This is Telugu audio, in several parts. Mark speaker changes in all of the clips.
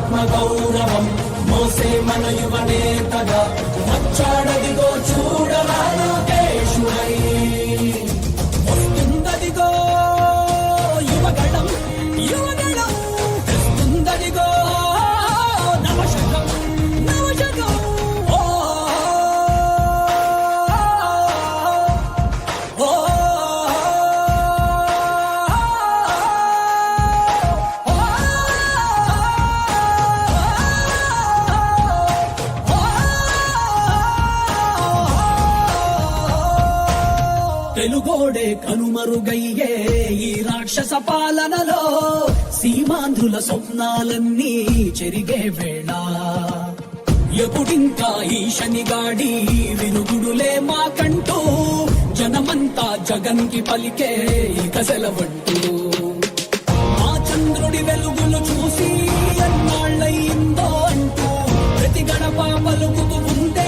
Speaker 1: ఆత్మగౌరవం మోసే మన యువనేతగా వచ్చాడదిగో చూడరా లోకేశుడై వస్తుందదిగో యువగళం యువగళం తెస్తుందదిగో నవశకం నవశకం తెలుగోడే కనుమరుగయ్యే ఈ రాక్షస పాలనలో సీమాంధ్రుల స్వప్నాలన్నీ చెరిగే వేళ ఎప్పుడింకా ఈ శనిగాడి విరుగుడులే మాకంటూ జనమంతా జగన్ కి పలికే ఇక సెలవంటూ మా చంద్రుడి వెలుగులు చూసి ఎన్నాళ్ళయిందో అంటూ ప్రతి గడప పలుకుతూ ఉంటే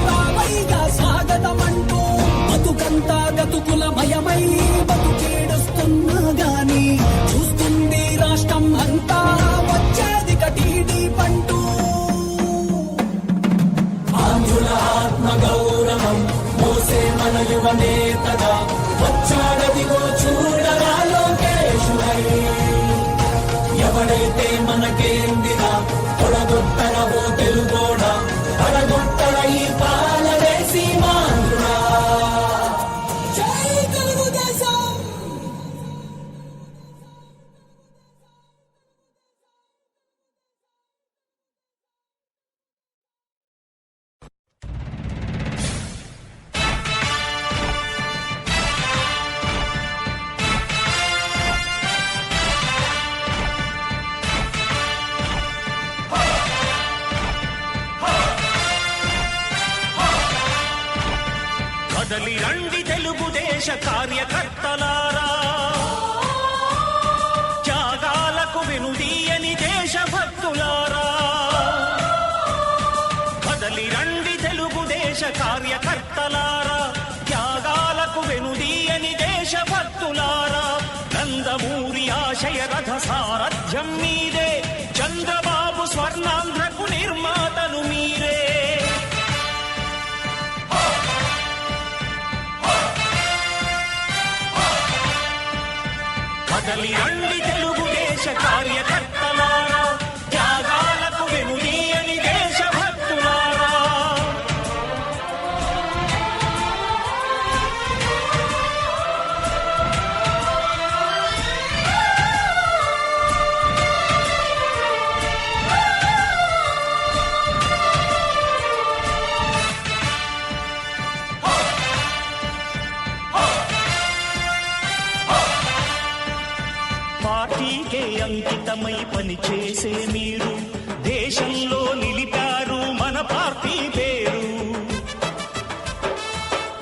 Speaker 1: రావైగా స్వాగతమంటూ బతుకంతా గతుకుల భయమై బతుకేడుస్తున్నా గాని చూస్తుంది రాష్ట్రం అంతా వచ్చేది కటీడీ పంటూ ఆంధ్రుల ఆత్మగౌరవం మోసే మన యువనేతగా వచ్చాడదిగో చూడరా లోకేశుడై ఎవడైతే మనకేందిరా తొడగొట్టరవో తెలుగోడా పడగొట్టర ఈ పాలనే సీమాంధ్రుడా.
Speaker 2: కదలి రండి తెలుగుదేశ కార్యకర్తలారా, త్యాగాలకు వెనుదీయని దేశభక్తులారా. కదలి రండి తెలుగుదేశ కార్యకర్తలారా, త్యాగాలకు వెనుదీయని దేశభక్తులారా. నందమూరి ఆశయ రథ సారథ్యం మీదే, చంద్రబాబు స్వర్ణాంధ్రకు నిర్మాతలు మీరే. కదలి రండి తెలుగుదేశ కార్యకర్తలారా, త్యాగాలకు వెనుదీయని దేశభక్తులారా. పార్టీకే అంకితమై పనిచేసే మీరు దేశంలో నిలిపారు మన పార్టీ పేరు.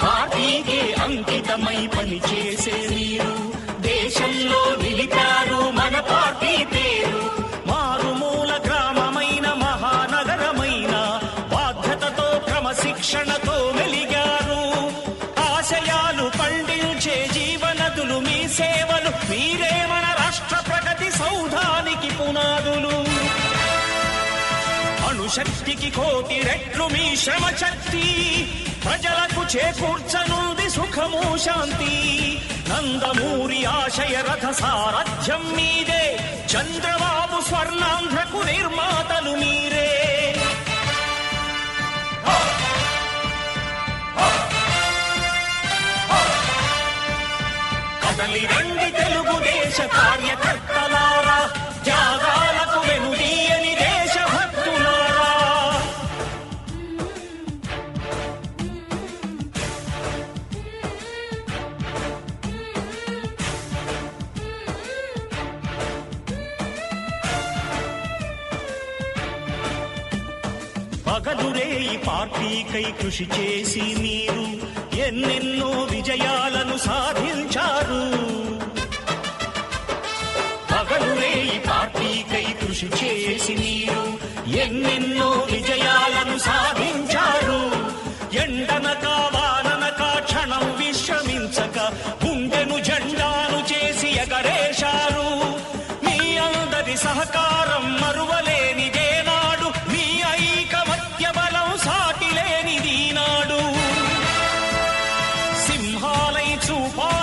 Speaker 2: పార్టీకే అంకితమై పనిచేసే మీరు దేశంలో నిలిపారు మన పార్టీ పేరు. మారుమూల గ్రామమైన మహానగరమైన బాధ్యతతో క్రమశిక్షణతో మెలిగారు. ఆశయాలు పండించే జీవనదులు మీ సేవలు, మీరే మన రాష్ట్ర ప్రగతి సౌధానికి పునాదులు. అణుశక్తికి కోటి రెట్లు మీ శ్రమ శక్తి, ప్రజలకు చేకూర్చనుంది సుఖము శాంతి. నందమూరి ఆశయ రథ సారథ్యం మీదే, చంద్రబాబు స్వర్ణాంధ్రకు నిర్మాతలు మీరే. కదలి రండి తెలుగుదేశ కార్యకర్తలారా, త్యాగాలకు వెనుదీయని దేశభక్తులారా. పగలురే ఈ పార్టీకై కృషి చేసి మీరు ఎన్నెన్నో విజయాలను సాధించారు. పగలురే ఈ పార్టీకై కృషి చేసి మీరు ఎన్నెన్నో విజయాలను సాధించారు. ఎండనక వాననక క్షణం విశ్రమించక గుండెను జెండాను చేసి ఎగరేశారు. మీ అందరి సహకారం మరువలేనిదే చూపా